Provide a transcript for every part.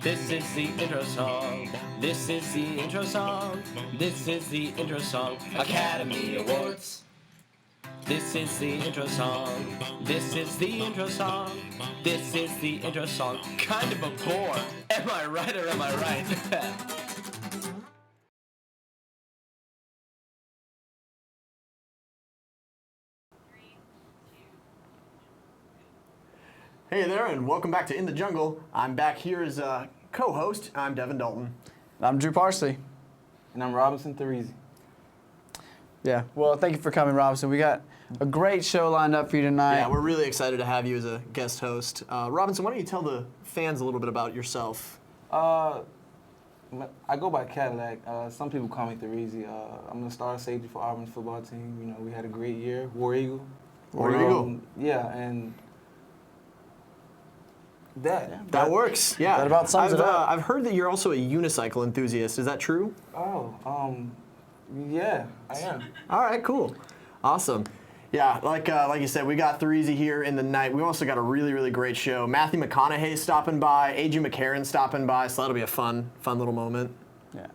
This is the intro song. This is the intro song. This is the intro song. Academy Awards. This is the intro song. This is the intro song. This is the intro song. Kind of a bore. Am I right or am I right? Hey there, and welcome back to In the Jungle. I'm back here as a co-host. I'm Devin Dalton. I'm Drew Parsley. And I'm Robinson Therese. Yeah, well, thank you for coming, Robinson. We got a great show lined up for you tonight. Yeah, we're really excited to have you as a guest host. Robinson, why don't you tell the fans a little bit about yourself? I go by Cadillac. Some people call me Therese. I'm the star safety for Auburn's football team. You know, we had a great year. War Eagle. War Eagle. Yeah, and That works. Yeah. That about sums it up. I've heard that you're also a unicycle enthusiast. Is that true? Yeah, I am. All right, cool. Awesome. Yeah, like you said, we got Therese here in the night. We also got a really, really great show. Matthew McConaughey stopping by, A.J. McCarron stopping by, so that'll be a fun little moment. Yeah.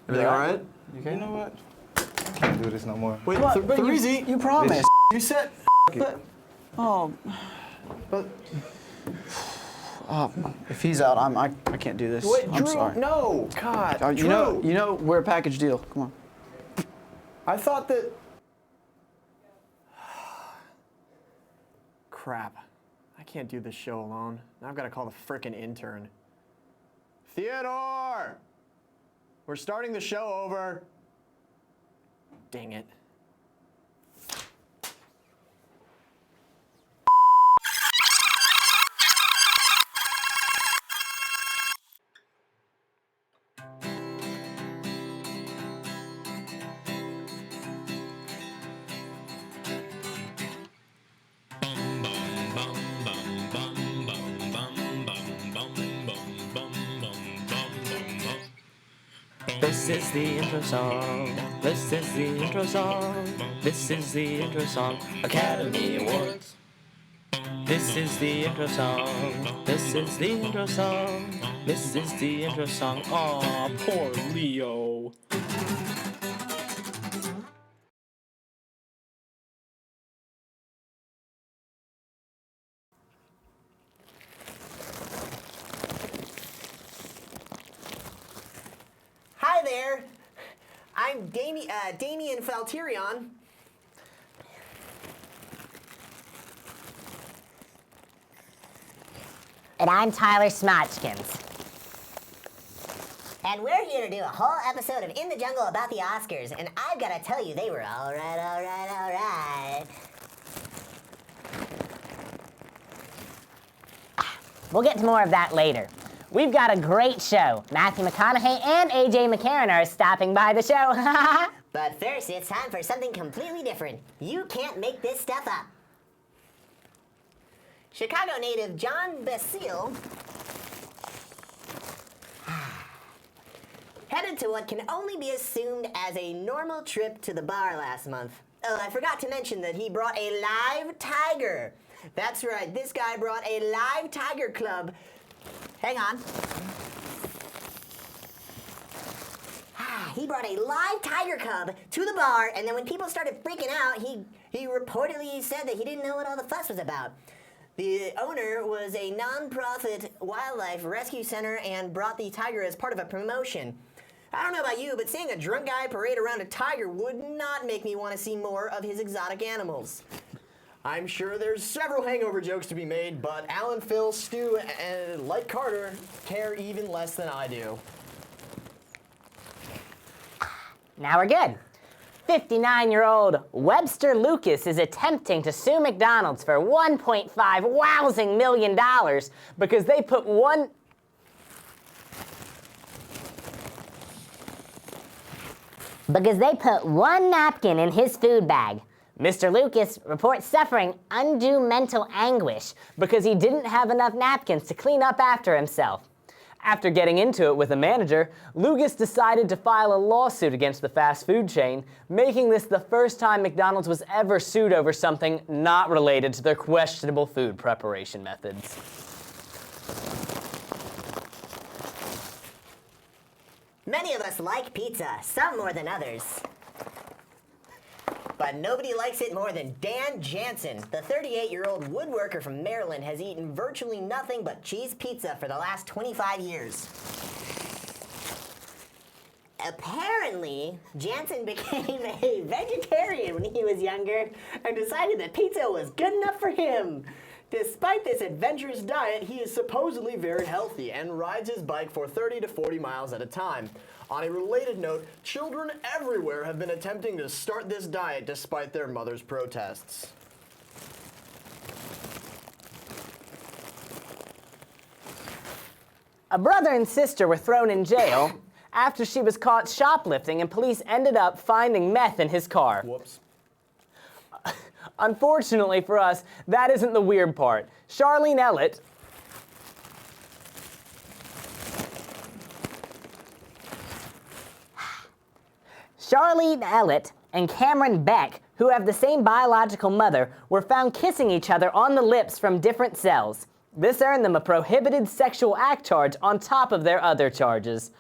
Everything all right? You know what? I can't do this no more. Wait, But Therese, you promised. you said... But, But, if he's out, I can't do this. wait, I'm Drew, sorry. no, God, You Drew. know, we're a package deal. Come on. I thought that... Crap. I can't do this show alone. Now I've got to call the frickin' intern. Theodore! We're starting the show over. Dang it. This is the intro song. This is the intro song. This is the intro song. Academy Awards. This is the intro song. This is the intro song. This is the intro song. Aw, poor Leo. Hi there, I'm Damien Falterion. And I'm Tyler Smotchkins. And we're here to do a whole episode of In the Jungle about the Oscars, and I've got to tell you, they were all right. We'll get to more of that later. We've got a great show. Matthew McConaughey and A.J. McCarron are stopping by the show. But first, it's time for something completely different. You can't make this stuff up. Chicago native John Basile headed to what can only be assumed as a normal trip to the bar last month. Oh, I forgot to mention that he brought a live tiger. That's right, this guy brought a live tiger club. Hang on. He brought a live tiger cub to the bar, and then when people started freaking out, he reportedly said that he didn't know what all the fuss was about. The owner was a non-profit wildlife rescue center and brought the tiger as part of a promotion. I don't know about you, but seeing a drunk guy parade around a tiger would not make me want to see more of his exotic animals. I'm sure there's several hangover jokes to be made, but Alan, Phil, Stu, and like Carter, care even less than I do. Now we're good. 59-year-old Webster Lucas is attempting to sue McDonald's for $1.5 wowzing million because they put one napkin in his food bag. Mr. Lucas reports suffering undue mental anguish because he didn't have enough napkins to clean up after himself. After getting into it with a manager, Lucas decided to file a lawsuit against the fast food chain, making this the first time McDonald's was ever sued over something not related to their questionable food preparation methods. Many of us like pizza, some more than others. But nobody likes it more than Dan Jansen. The 38-year-old woodworker from Maryland has eaten virtually nothing but cheese pizza for the last 25 years. Apparently, Jansen became a vegetarian when he was younger and decided that pizza was good enough for him. Despite this adventurous diet, he is supposedly very healthy and rides his bike for 30 to 40 miles at a time. On a related note, children everywhere have been attempting to start this diet despite their mother's protests. A brother and sister were thrown in jail after she was caught shoplifting and police ended up finding meth in his car. Whoops. Unfortunately for us, that isn't the weird part. Charlene Ellett and Cameron Beck, who have the same biological mother, were found kissing each other on the lips from different cells. This earned them a prohibited sexual act charge on top of their other charges.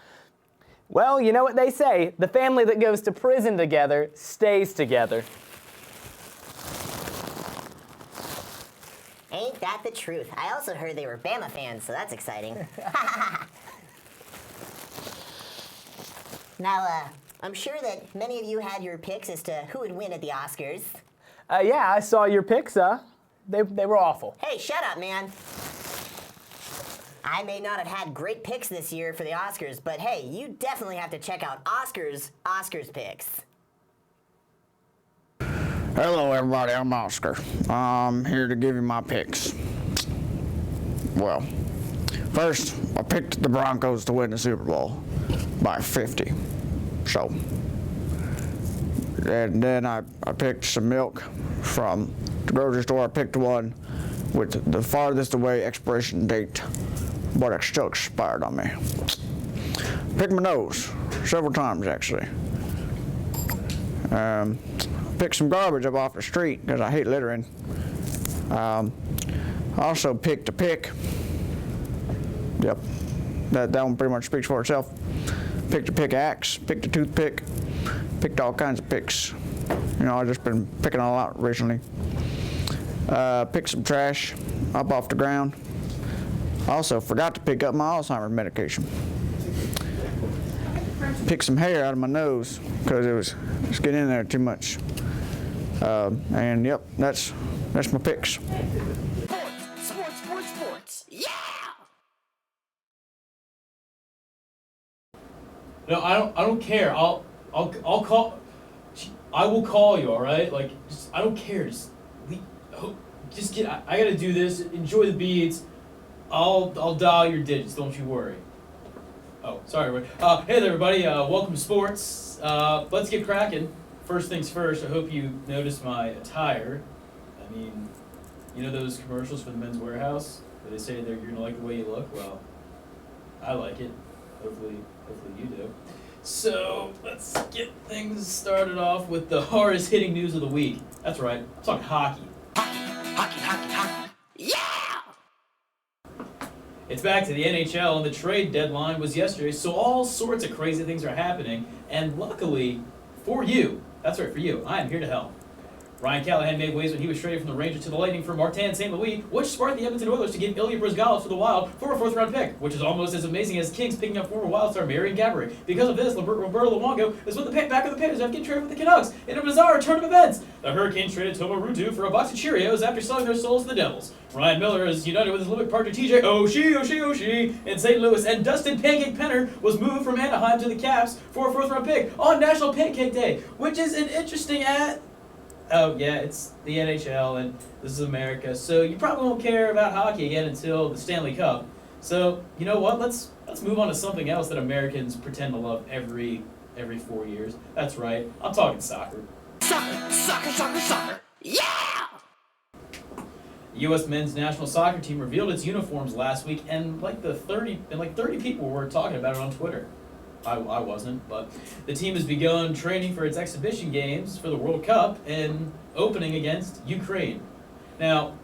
Well, you know what they say, the family that goes to prison together stays together. Ain't that the truth? I also heard they were Bama fans, so that's exciting. Now, I'm sure that many of you had your picks as to who would win at the Oscars. Yeah, I saw your picks, They were awful. Hey, shut up, man. I may not have had great picks this year for the Oscars, but hey, you definitely have to check out Oscars picks. Hello everybody, I'm Oscar. I'm here to give you my picks. Well, first, I picked the Broncos to win the Super Bowl by 50. So, and then I picked some milk from the grocery store. I picked one with the farthest away expiration date, but it still expired on me. Picked my nose several times actually. Picked some garbage up off the street because I hate littering. Also picked a pick. Yep, that one pretty much speaks for itself. Picked a pickaxe, picked a toothpick, picked all kinds of picks. You know, I've just been picking all out recently. Picked some trash up off the ground. Also forgot to pick up my Alzheimer's medication. Picked some hair out of my nose because it was getting in there too much. And yep, that's my picks. Sports. Yeah! No, I don't care. I'll call. I will call you. All right. Like, I don't care. Just get. I gotta do this. Enjoy the beats. I'll dial your digits. Don't you worry. Oh, sorry. Hey there, everybody. Welcome to sports. Let's get cracking. First things first. I hope you noticed my attire. I mean, you know those commercials for the Men's Warehouse where they say you're gonna like the way you look. Well, I like it. Hopefully you do. So let's get things started off with the hardest hitting news of the week. That's right. I'm talking hockey. Hockey. Yeah! It's back to the NHL, and the trade deadline was yesterday, so all sorts of crazy things are happening. And luckily for you, that's right, for you, I am here to help. Ryan Callahan made waves when he was traded from the Rangers to the Lightning for Martin St. Louis, which sparked the Edmonton Oilers to give Ilya Bryzgalov to the Wild for a 4th-round pick, which is almost as amazing as Kings picking up former Wild star Marian Gaborik. Because of this, Roberto Luongo is with the pick back of the Panthers after getting traded with the Canucks in a bizarre turn of events. The Hurricanes traded Tomo Rutu for a box of Cheerios after selling their souls to the Devils. Ryan Miller is united with his Olympic partner TJ Oshie in St. Louis, and Dustin Pancake Penner was moved from Anaheim to the Caps for a 4th-round pick on National Pancake Day, which is an interesting Oh yeah, it's the NHL and this is America, so you probably won't care about hockey again until the Stanley Cup. So you know what? Let's move on to something else that Americans pretend to love every 4 years. That's right, I'm talking soccer. Soccer! Yeah! The U.S. men's national soccer team revealed its uniforms last week, and 30 people were talking about it on Twitter. I wasn't, but the team has begun training for its exhibition games for the World Cup and opening against Ukraine. Now,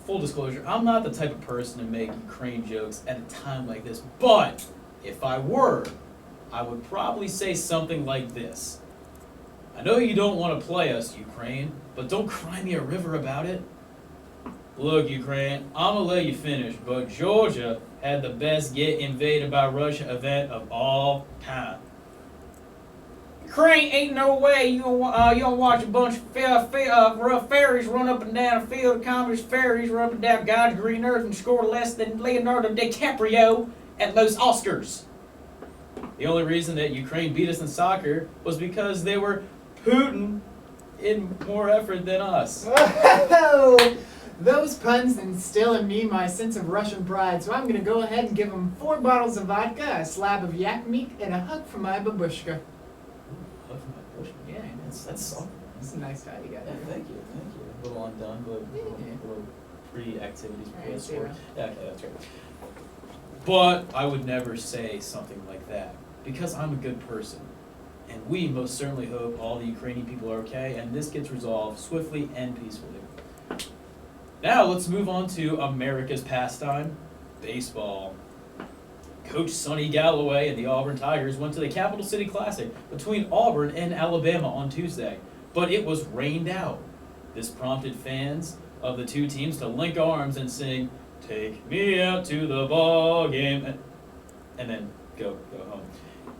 full disclosure, I'm not the type of person to make Ukraine jokes at a time like this, but if I were, I would probably say something like this. I know you don't want to play us, Ukraine, but don't cry me a river about it. Look, Ukraine, I'm going to let you finish, but Georgia had the best get invaded by Russia event of all time. Ukraine, ain't no way you don't watch a bunch of fairies run up and down a field of communist fairies run up and down God's green earth and score less than Leonardo DiCaprio at those Oscars. The only reason that Ukraine beat us in soccer was because they were Putin in more effort than us. Oh, those puns instill in me my sense of Russian pride, so I'm going to go ahead and give them 4 bottles of vodka, a slab of yak meat, and a hug from my babushka. Yeah, that's That's a nice tie you got yeah, there. thank you. A little undone, but a little pre-activities before the Alright, sport. zero. Yeah, okay, that's right. But I would never say something like that because I'm a good person. And we most certainly hope all the Ukrainian people are okay and this gets resolved swiftly and peacefully. Now let's move on to America's pastime, baseball. Coach Sonny Galloway and the Auburn Tigers went to the Capital City Classic between Auburn and Alabama on Tuesday, but it was rained out. This prompted fans of the two teams to link arms and sing, "Take me out to the ball game," and then go home.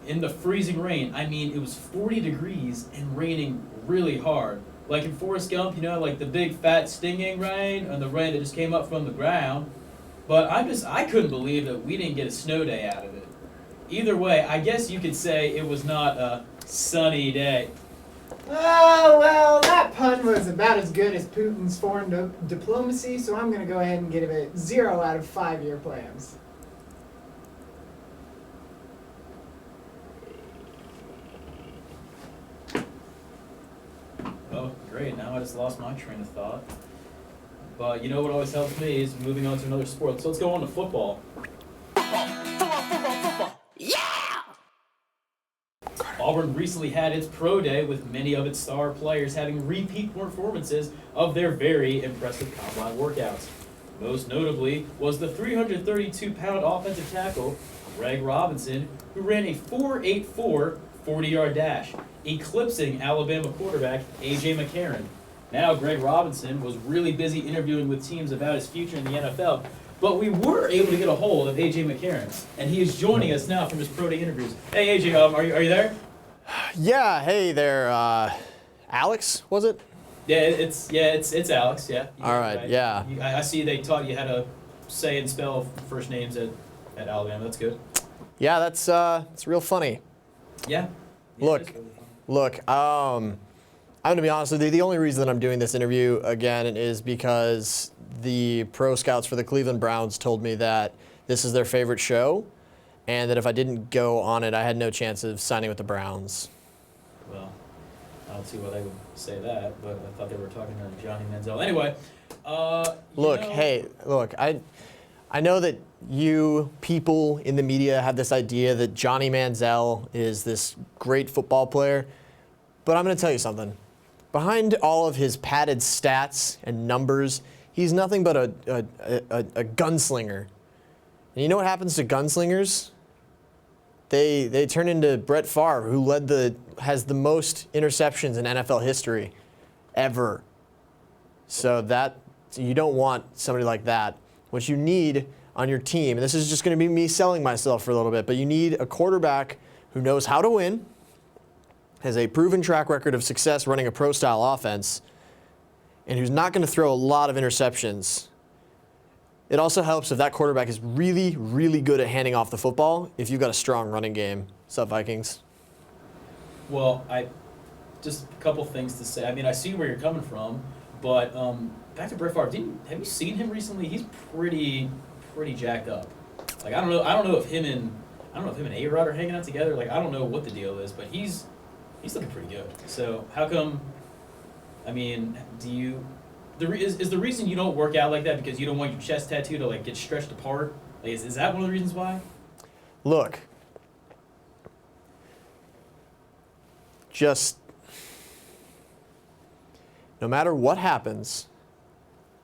In the freezing rain, I mean, it was 40 degrees and raining really hard. Like in Forrest Gump, you know, like the big fat stinging rain and the rain that just came up from the ground. But I couldn't believe that we didn't get a snow day out of it. Either way, I guess you could say it was not a sunny day. Oh, well, that pun was about as good as Putin's foreign diplomacy, so I'm going to go ahead and give it 0 out of 5-year plans. Oh, great, now I just lost my train of thought. But you know what always helps me is moving on to another sport. So let's go on to football. Auburn recently had its pro day with many of its star players having repeat performances of their very impressive combine workouts. Most notably was the 332-pound offensive tackle, Greg Robinson, who ran a 4.84 40-yard dash, eclipsing Alabama quarterback A.J. McCarron. Now, Greg Robinson was really busy interviewing with teams about his future in the NFL, but we were able to get a hold of A.J. McCarron, and he is joining us now from his pro day interviews. Hey, A.J., are you there? Yeah, hey there, Alex, was it? Yeah, it's Alex. Yeah. All right, yeah. I see they taught you how to say and spell first names at Alabama. That's good. Yeah, it's real funny. Yeah. Look, I'm gonna be honest with you. The only reason that I'm doing this interview again is because the pro scouts for the Cleveland Browns told me that this is their favorite show, and that if I didn't go on it, I had no chance of signing with the Browns. Well, I don't see why they would say that, but I thought they were talking to Johnny Manziel. Anyway, Look, I know that you people in the media have this idea that Johnny Manziel is this great football player, but I'm going to tell you something. Behind all of his padded stats and numbers, he's nothing but a gunslinger. And you know what happens to gunslingers? They turn into Brett Favre, who has the most interceptions in NFL history ever. So you don't want somebody like that. What you need on your team, and this is just going to be me selling myself for a little bit, but you need a quarterback who knows how to win, has a proven track record of success running a pro-style offense, and who's not going to throw a lot of interceptions. It also helps if that quarterback is really, really good at handing off the football if you've got a strong running game. What's up, Vikings? well, just a couple things to say. I mean, I see where you're coming from, but back to Brett Favre. Have you seen him recently? He's pretty jacked up. Like I don't know if him and A-Rod are hanging out together. Like I don't know what the deal is, but he's looking pretty good. So how come? I mean, is the reason you don't work out like that because you don't want your chest tattoo to like get stretched apart? Like, is that one of the reasons why? Look, just no matter what happens,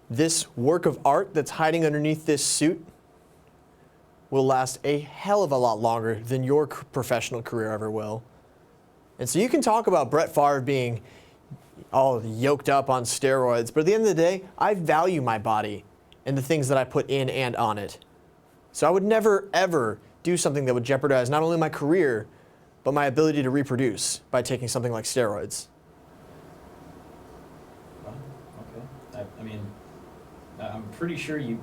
this work of art that's hiding underneath this suit will last a hell of a lot longer than your professional career ever will. And so you can talk about Brett Favre being all yoked up on steroids, but at the end of the day, I value my body and the things that I put in and on it. So I would never, ever do something that would jeopardize not only my career, but my ability to reproduce by taking something like steroids. Well, okay. I mean, I'm pretty sure you,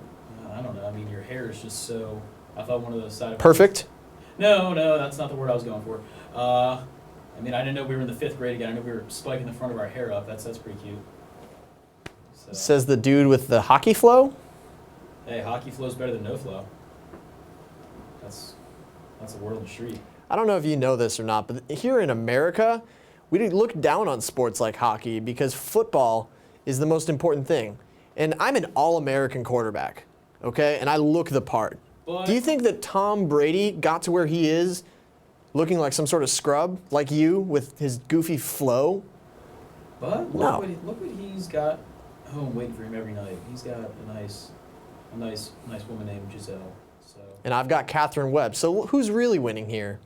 I don't know, I mean, your hair is just so, I thought one of those side effects. Perfect? No, that's not the word I was going for. I mean, I didn't know we were in the 5th grade again. I know we were spiking the front of our hair up. That's pretty cute. So, Says the dude with the hockey flow. hey, hockey flow's better than no flow. That's a word on the street. I don't know if you know this or not, but here in America, we look down on sports like hockey because football is the most important thing. And I'm an all-American quarterback, okay? And I look the part. But Do you think that Tom Brady got to where he is looking like some sort of scrub, like you, with his goofy flow? But No. look what he's got home waiting for him every night. He's got a nice woman named Giselle. So, And I've got Catherine Webb. So who's really winning here?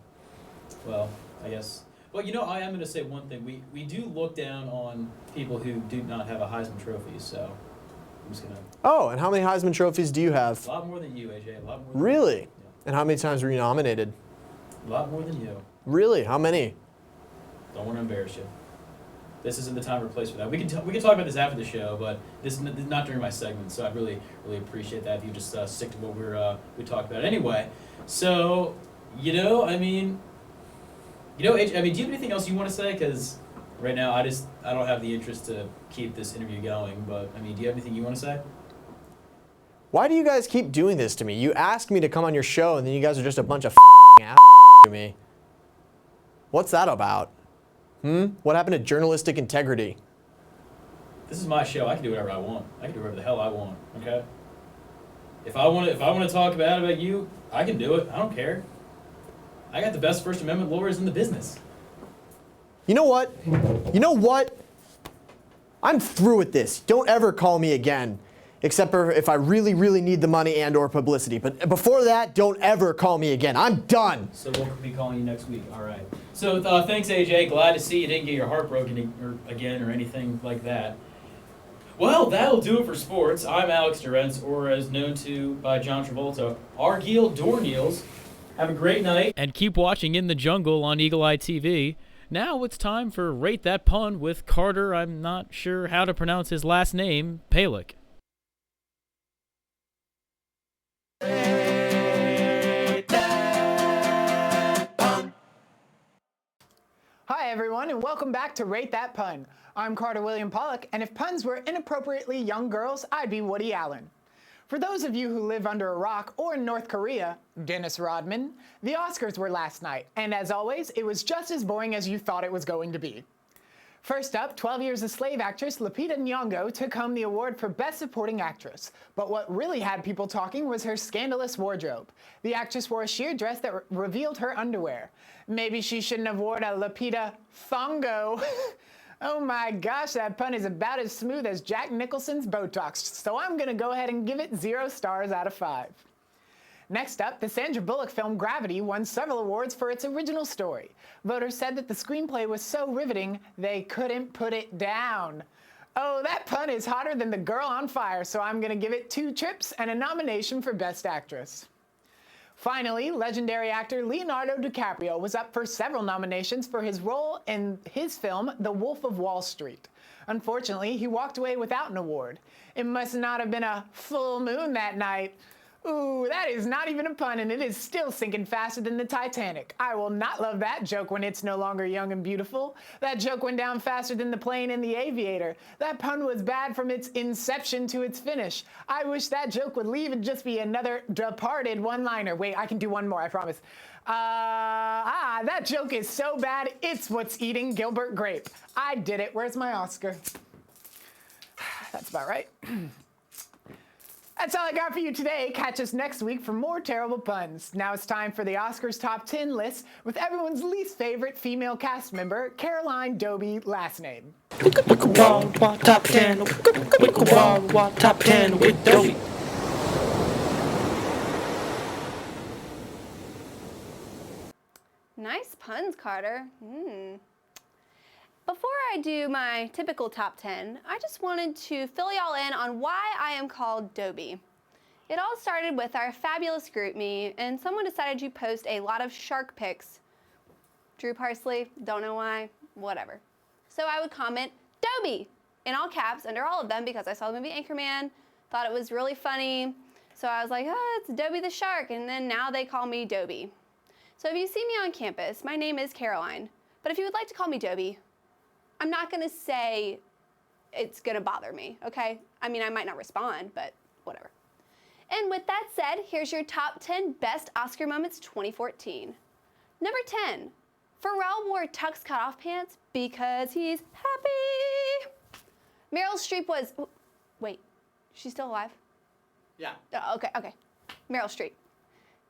well, I guess. Well, you know, I am going to say one thing. We do look down on people who do not have a Heisman Trophy. So I'm just gonna. Oh, and how many Heisman trophies do you have? A lot more than you, AJ. A lot more. Than Really? You. And how many times were you nominated? Yeah. A lot more than you. Really? How many? Don't want to embarrass you. This isn't the time or place for that. We can talk about this after the show, but this is not during my segment. So I'd really appreciate that if you just stick to what we talked about anyway. So I mean, do you have anything else you want to say? Because right now I don't have the interest to keep this interview going. But I mean, do you have anything you want to say? Why do you guys keep doing this to me? You asked me to come on your show, and then you guys are just a bunch of ass to me. What's that about? What happened to journalistic integrity? This is my show. I can do whatever I want. I can do whatever the hell I want. Okay. If I want to talk bad about you, I can do it. I don't care. I got the best First Amendment lawyers in the business. You know what? I'm through with this. Don't ever call me again, except for if I really, really need the money and or publicity. But before that, don't ever call me again. I'm done. So we'll be calling you next week. All right. So thanks, AJ. Glad to see you didn't get your heart broken again or anything like that. Well, that'll do it for sports. I'm Alex Durrence, or as known to by John Travolta, Argyle Dorniels. Have a great night. And keep watching In the Jungle on Eagle Eye TV. Now it's time for Rate That Pun with Carter, I'm not sure how to pronounce his last name, Palick. Hi, everyone, and welcome back to Rate That Pun. I'm Carter William Pollock, and if puns were inappropriately young girls, I'd be Woody Allen. For those of you who live under a rock or in North Korea, Dennis Rodman, the Oscars were last night, and as always, it was just as boring as you thought it was going to be. First up, 12 Years a Slave actress Lupita Nyong'o took home the award for Best Supporting Actress. But what really had people talking was her scandalous wardrobe. The actress wore a sheer dress that revealed her underwear. Maybe she shouldn't have worn a Lupita thongo. Oh my gosh, that pun is about as smooth as Jack Nicholson's Botox, so I'm gonna go ahead and give it 0 stars out of 5. Next up, the Sandra Bullock film Gravity won several awards for its original story. Voters said that the screenplay was so riveting, they couldn't put it down. Oh, that pun is hotter than the girl on fire, so I'm gonna give it 2 trips and a nomination for Best Actress. Finally, legendary actor Leonardo DiCaprio was up for several nominations for his role in his film The Wolf of Wall Street. Unfortunately, he walked away without an award. It must not have been a full moon that night. Ooh, that is not even a pun, and it is still sinking faster than the Titanic. I will not love that joke when it's no longer young and beautiful. That joke went down faster than the plane and the aviator. That pun was bad from its inception to its finish. I wish that joke would leave and just be another Departed one-liner. Wait, I can do one more, I promise. That joke is so bad, it's what's eating Gilbert Grape. I did it. Where's my Oscar? That's about right. That's all I got for you today. Catch us next week for more terrible puns. Now it's time for the Oscars Top 10 list with everyone's least favorite female cast member, Caroline Dobie, last name. Top 10. Top 10 with Dobie. Nice puns, Carter. Before I do my typical top 10, I just wanted to fill y'all in on why I am called Dobie. It all started with our fabulous GroupMe, and someone decided to post a lot of shark pics. Drew Parsley, don't know why, whatever. So I would comment, Dobie, in all caps under all of them because I saw the movie Anchorman, thought it was really funny. So I was like, oh, it's Dobie the shark, and then now they call me Dobie. So if you see me on campus, my name is Caroline, but if you would like to call me Dobie, I'm not gonna say it's gonna bother me, okay? I mean, I might not respond, but whatever. And with that said, here's your top 10 best Oscar moments 2014. Number 10, Pharrell wore tux cutoff pants because he's happy. Meryl Streep was, wait, she's still alive? Yeah. Oh, okay. Meryl Streep.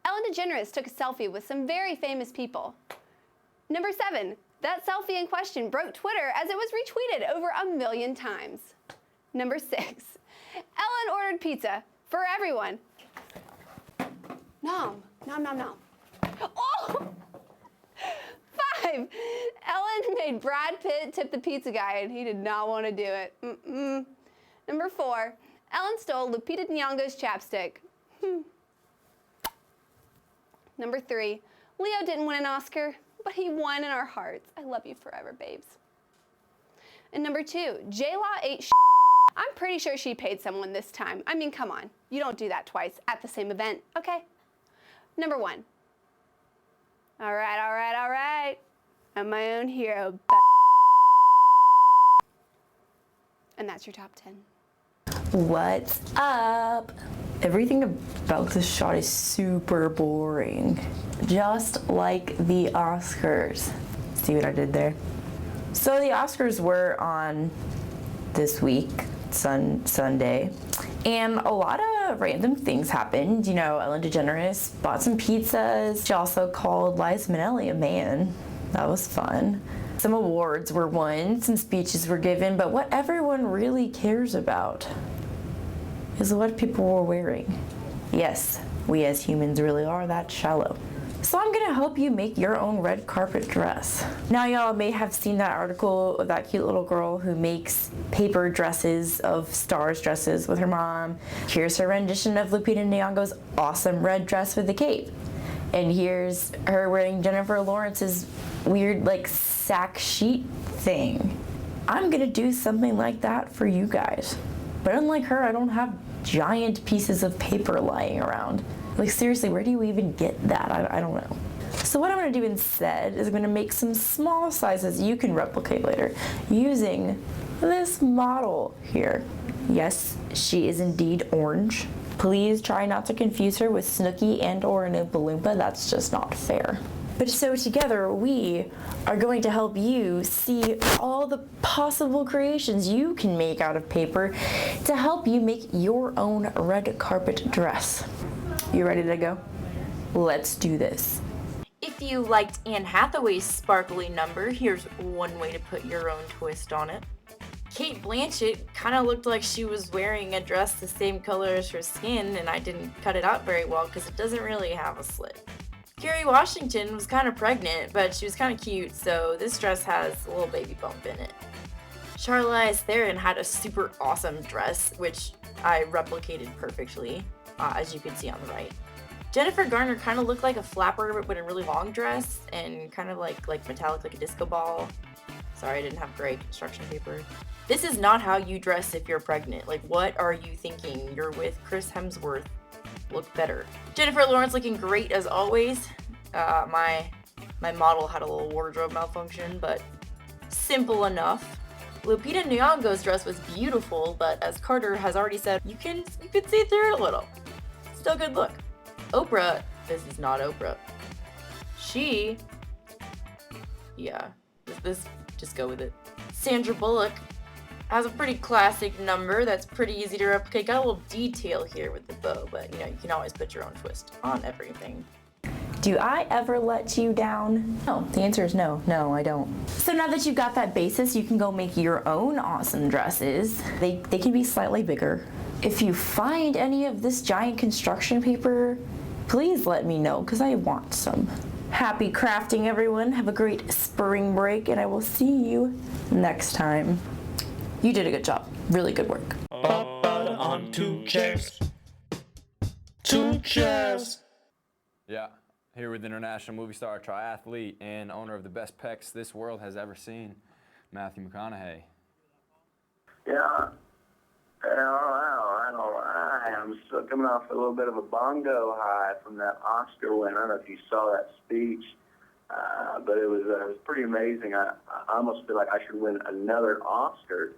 Ellen DeGeneres took a selfie with some very famous people. Number 7, that selfie in question broke Twitter as it was retweeted over 1 million times. Number 6, Ellen ordered pizza for everyone. Nom. Oh! 5, Ellen made Brad Pitt tip the pizza guy and he did not want to do it. Number 4, Ellen stole Lupita Nyong'o's chapstick. Number 3, Leo didn't win an Oscar, but he won in our hearts. I love you forever, babes. And number 2, J-Law ate I'm pretty sure she paid someone this time. I mean, come on. You don't do that twice at the same event, okay? Number 1. All right. I'm my own hero. And that's your top 10. What's up? Everything about this shot is super boring. Just like the Oscars. See what I did there? So the Oscars were on this week, Sunday, and a lot of random things happened. You know, Ellen DeGeneres bought some pizzas. She also called Liza Minnelli a man. That was fun. Some awards were won, some speeches were given, but what everyone really cares about is what people were wearing. Yes, we as humans really are that shallow. So I'm gonna help you make your own red carpet dress. Now y'all may have seen that article of that cute little girl who makes paper dresses of stars dresses with her mom. Here's her rendition of Lupita Nyong'o's awesome red dress with the cape. And here's her wearing Jennifer Lawrence's weird like sack sheet thing. I'm gonna do something like that for you guys. But unlike her, I don't have giant pieces of paper lying around. Like seriously, where do you even get that? I don't know. So what I'm gonna do instead is I'm gonna make some small sizes you can replicate later using this model here. Yes, she is indeed orange. Please try not to confuse her with Snooki and or an Oompa Loompa. That's just not fair. But so together we are going to help you see all the possible creations you can make out of paper to help you make your own red carpet dress. You ready to go? Let's do this. If you liked Anne Hathaway's sparkly number, here's one way to put your own twist on it. Cate Blanchett kind of looked like she was wearing a dress the same color as her skin, and I didn't cut it out very well because it doesn't really have a slit. Kerry Washington was kind of pregnant, but she was kind of cute, so this dress has a little baby bump in it. Charlize Theron had a super awesome dress, which I replicated perfectly, as you can see on the right. Jennifer Garner kind of looked like a flapper, but in a really long dress, and kind of like metallic, like a disco ball. Sorry, I didn't have gray construction paper. This is not how you dress if you're pregnant. Like, what are you thinking? You're with Chris Hemsworth. Look better. Jennifer Lawrence looking great as always. My model had a little wardrobe malfunction, but simple enough. Lupita Nyong'o's dress was beautiful, but as Carter has already said, you can see through it a little. Still good look. Oprah, this is not Oprah. Just go with it. Sandra Bullock has a pretty classic number that's pretty easy to replicate. Got a little detail here with the bow, but you know, you can always put your own twist on everything. Do I ever let you down? No, the answer is no. No, I don't. So now that you've got that basis, you can go make your own awesome dresses. They can be slightly bigger. If you find any of this giant construction paper, please let me know, because I want some. Happy crafting, everyone. Have a great spring break, and I will see you next time. You did a good job. Really good work. On 2 chairs. 2 chairs. Yeah, here with international movie star, triathlete, and owner of the best pecs this world has ever seen, Matthew McConaughey. Yeah. I'm still coming off a little bit of a bongo high from that Oscar win. I don't know if you saw that speech, but it was pretty amazing. I almost feel like I should win another Oscar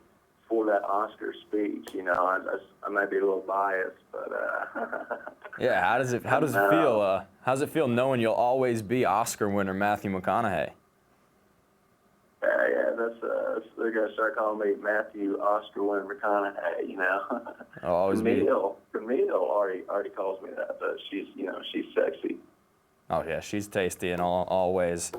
for that Oscar speech. You know, I might be a little biased, but Yeah, how does it feel? How does it feel knowing you'll always be Oscar winner Matthew McConaughey? Yeah, they're gonna start calling me Matthew Oscar winner McConaughey. You know, I'll always be. Camille already calls me that, but she's sexy. Oh yeah, she's tasty in all ways.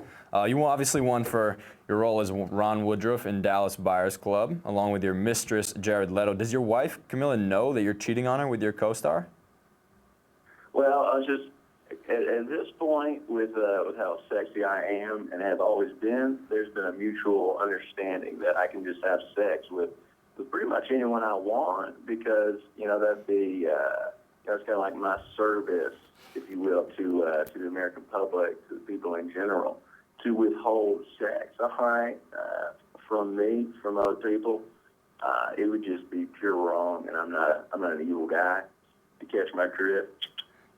You obviously won for your role as Ron Woodruff in Dallas Buyers Club, along with your mistress Jared Leto. Does your wife Camilla know that you're cheating on her with your co-star? Well, I was just at this point with how sexy I am and have always been. There's been a mutual understanding that I can just have sex with pretty much anyone I want, because that'd be it's kind of like my service, if you will, to the American public, to the people in general, to withhold sex. All right, from me, from other people, it would just be pure wrong, and I'm not an evil guy. You catch my drift?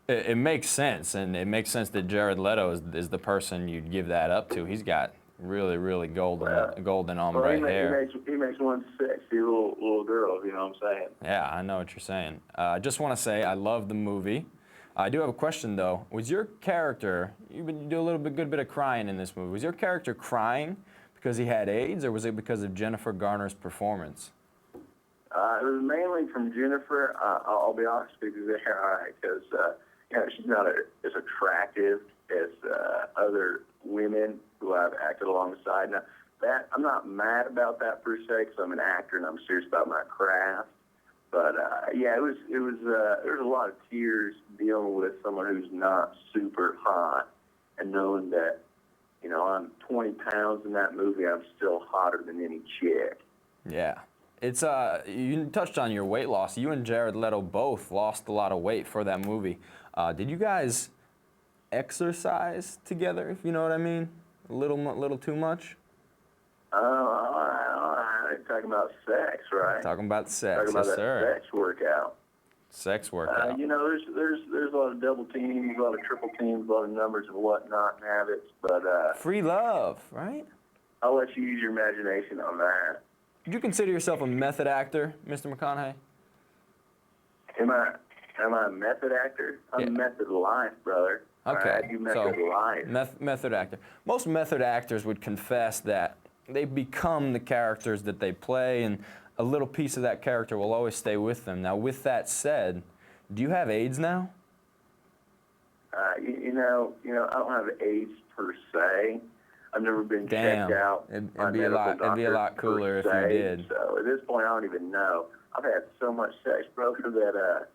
It makes sense, and it makes sense that Jared Leto is the person you'd give that up to. He's got really, really golden ombre hair. He makes one sexy little girl, you know what I'm saying? Yeah, I know what you're saying. I just want to say I love the movie. I do have a question though. Was your character, you do a good bit of crying in this movie. Was your character crying because he had AIDS, or was it because of Jennifer Garner's performance? It was mainly from Jennifer. I'll be honest with you there, because she's not as attractive as other women who I've acted alongside. Now, I'm not mad about that per se, because I'm an actor and I'm serious about my craft. But it was there was a lot of tears dealing with someone who's not super hot, and knowing that I'm 20 pounds in that movie, I'm still hotter than any chick. Yeah. It's you touched on your weight loss. You and Jared Leto both lost a lot of weight for that movie. Did you guys exercise together, if you know what I mean? A little too much? Talking about sex, right? Talking about sex, talking about yes, that sir. Sex workout. Sex workout. There's a lot of double teams, a lot of triple teams, a lot of numbers and whatnot and habits, but free love, right? I'll let you use your imagination on that. Would you consider yourself a method actor, Mr. McConaughey? Am I a method actor? I'm method life, brother. Okay, I do method life. Method actor. Most method actors would confess that they become the characters that they play, and a little piece of that character will always stay with them. Now, with that said, do you have AIDS now? I don't have AIDS per se. I've never been checked out. It'd be a lot cooler if you did. So at this point, I don't even know. I've had so much sex, brother, that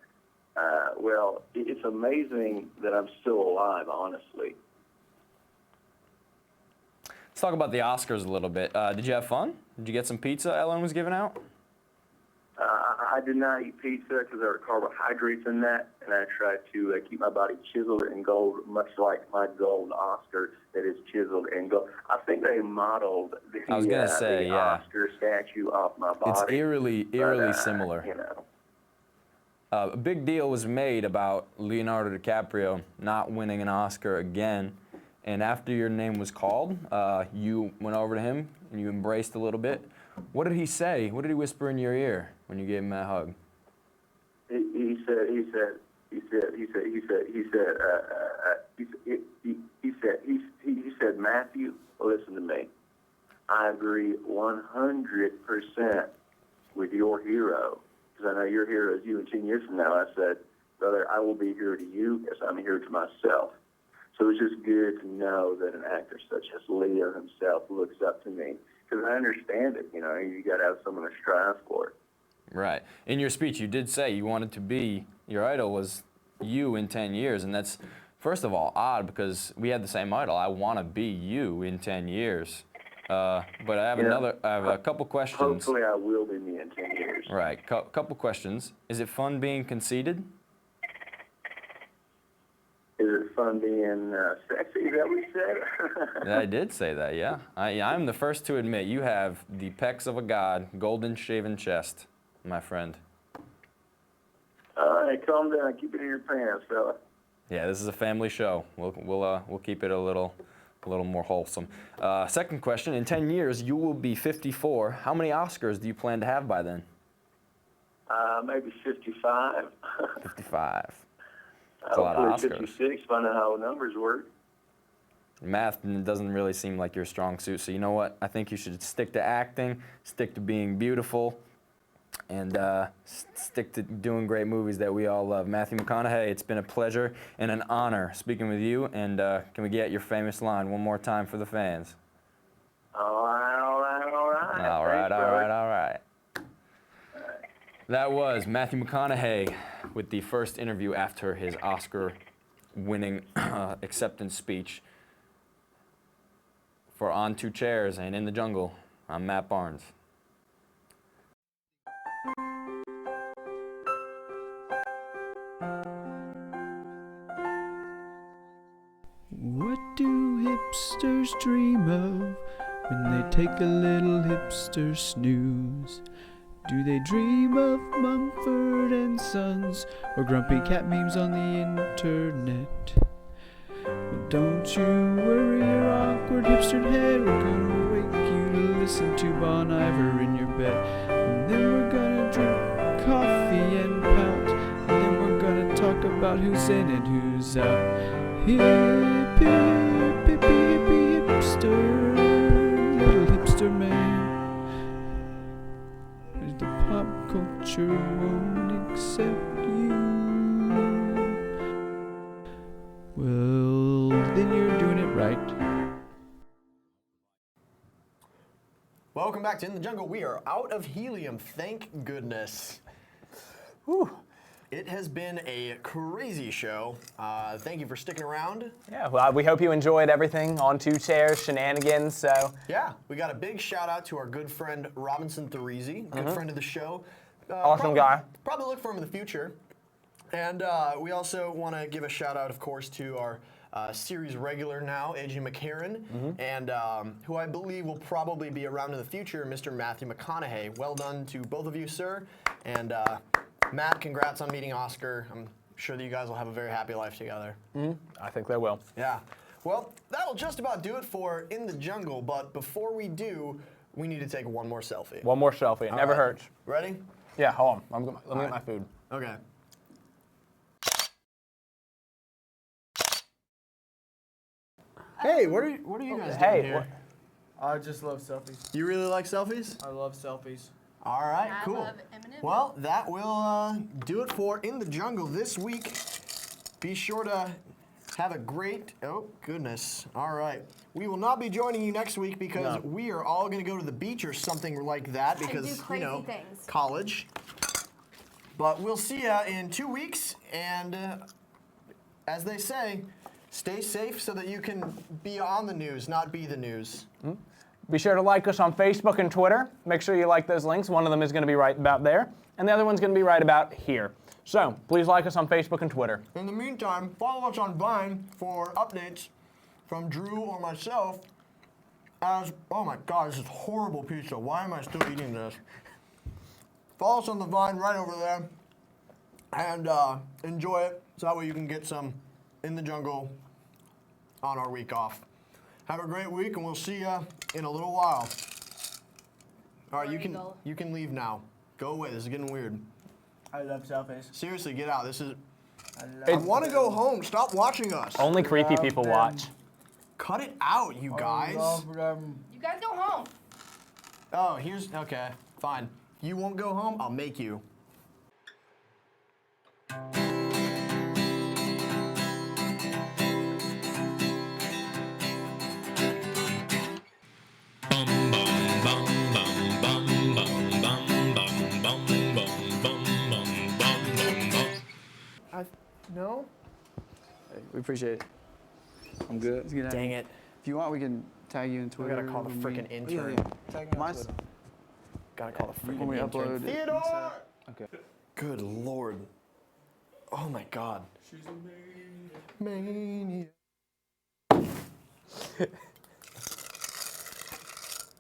it's amazing that I'm still alive, honestly. Let's talk about the Oscars a little bit. Did you have fun? Did you get some pizza Ellen was giving out? I did not eat pizza because there were carbohydrates in that, and I tried to keep my body chiseled in gold, much like my gold Oscar that is chiseled in gold. I think they modeled the Oscar statue off my body. It's eerily similar. A big deal was made about Leonardo DiCaprio not winning an Oscar again. And after your name was called, you went over to him and you embraced a little bit. What did he say? What did he whisper in your ear when you gave him that hug? He said, Matthew, listen to me. I agree 100% with your hero, because I know your hero is you. And 10 years from now, I said, brother, I will be here to you as I'm here to myself. So it's just good to know that an actor such as Leo himself looks up to me, because I understand it. You got to have someone to strive for. Right. In your speech, you did say you wanted to be, your idol was you in 10 years, and that's First of all, odd because we had the same idol. I want to be you in 10 years. But I have a couple questions. Hopefully I will be me in 10 years. Right, couple questions. Is it fun being conceited? Is it fun being sexy? Is that what you said? I did say that, yeah. I'm the first to admit you have the pecs of a god, golden shaven chest, my friend. All right, calm down. Keep it in your pants, fella. Yeah, this is a family show. We'll keep it a little more wholesome. Second question: in 10 years, you will be 54. How many Oscars do you plan to have by then? Maybe 55. 55. That's a lot of Hopefully Oscars. 56. Find out how numbers work. Math doesn't really seem like your strong suit, so you know what? I think you should stick to acting, stick to being beautiful, and stick to doing great movies that we all love. Matthew McConaughey, it's been a pleasure and an honor speaking with you, and can we get your famous line one more time for the fans? All right. All right, all right, all right. That was Matthew McConaughey with the first interview after his Oscar-winning acceptance speech for On Two Chairs and In the Jungle. I'm Matt Barnes. What do hipsters dream of when they take a little hipster snooze? Do they dream of Mumford and Sons or grumpy cat memes on the internet? Well, don't you worry your awkward hipster head. We're gonna wake you to listen to Bon Iver in your bed. And then we're gonna drink coffee and pout. And then we're gonna talk about who's in and who's out. Hip, hip, hippie, hippie, hipster, little hipster man. The pop culture won't accept you. Well, then you're doing it right. Welcome back to In the Jungle. We are out of helium, thank goodness. Whew. It has been a crazy show. Thank you for sticking around. Yeah, well, we hope you enjoyed everything on Two Chairs, shenanigans, so. Yeah, we got a big shout out to our good friend Robinson Thorezi, good friend of the show. Awesome guy. Probably look for him in the future. And we also want to give a shout out, of course, to our series regular now, A.J. McCarron, and who I believe will probably be around in the future, Mr. Matthew McConaughey. Well done to both of you, sir. And Matt, congrats on meeting Oscar. I'm sure that you guys will have a very happy life together. I think they will. Yeah. Well, that'll just about do it for In the Jungle, but before we do, we need to take one more selfie. One more selfie, it never hurts. Ready? Yeah, hold on. Let me get my food. Okay. Hey, what are you guys doing here? I just love selfies. You really like selfies? I love selfies. All right, cool. Well, that will do it for In the Jungle this week. Be sure to have a great, oh goodness. All right. We will not be joining you next week because we are all going to go to the beach or something like that because, you know, college. But we'll see you in 2 weeks, and as they say, stay safe so that you can be on the news, not be the news. Be sure to like us on Facebook and Twitter. Make sure you like those links. One of them is going to be right about there, and the other one's going to be right about here. So please like us on Facebook and Twitter. In the meantime, follow us on Vine for updates from Drew or myself. As, oh my God, this is horrible pizza. Why am I still eating this? Follow us on the Vine right over there, and enjoy it. So that way you can get some In the Jungle on our week off. Have a great week, and we'll see you in a little while. All right, you can leave now. Go away. This is getting weird. I love selfies. Seriously, get out. This is. I want to go home. Stop watching us. Only creepy people watch. Cut it out, you guys. You guys go home. Oh, here's okay. Fine. You won't go home. I'll make you. No? Hey, we appreciate it. I'm good. It's good. Dang it. If you want, we can tag you in Twitter. gotta call the when frickin' we- intern. Tag me on Mine's- Twitter. Gotta call the freaking When we intern. upload it. Theodore! Okay. Good lord. Oh my god. She's a Mania.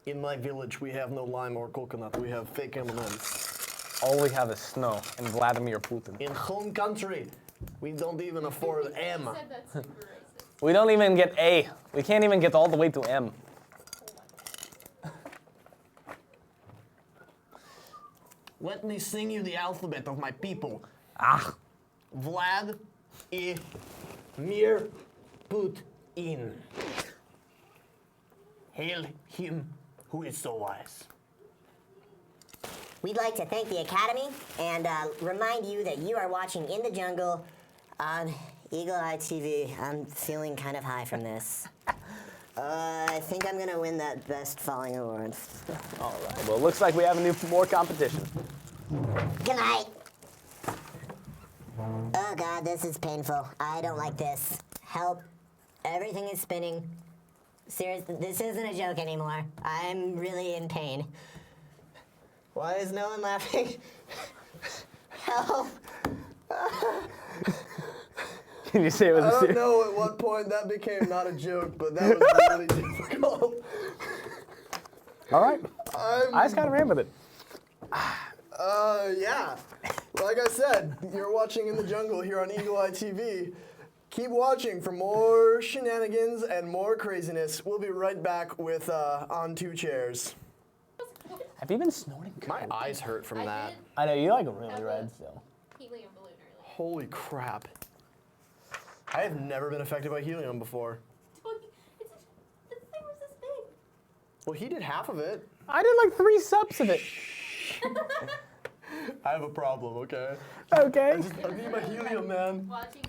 In my village, we have no lime or coconut. We have fake M&Ms. All we have is snow and Vladimir Putin. In home country, we don't even afford M. We don't even get A. We can't even get all the way to M. Let me sing you the alphabet of my people. Ah. Vlad, Mir, Putin. Hail him who is so wise. We'd like to thank the Academy and remind you that you are watching In the Jungle on Eagle Eye TV. I'm feeling kind of high from this. I think I'm gonna win that Best Falling Award. All right. Well, it looks like we have more competition. Good night. Oh God, this is painful. I don't like this. Help. Everything is spinning. Seriously, this isn't a joke anymore. I'm really in pain. Why is no one laughing? Help. Can you say it with I a don't serious? know at what point that became not a joke, but that was really difficult. All right. I just kind of ran with it. Yeah. Like I said, you're watching In the Jungle here on Eagle Eye TV. Keep watching for more shenanigans and more craziness. We'll be right back with On Two Chairs. Have you been snorting? My eyes hurt from that. I know, you like really red still. Helium balloon earlier. Holy crap. I have never been affected by helium before. The thing was this big. Well, he did half of it. I did like 3 sups of it. I have a problem, okay? Okay. I need my helium, man. Watching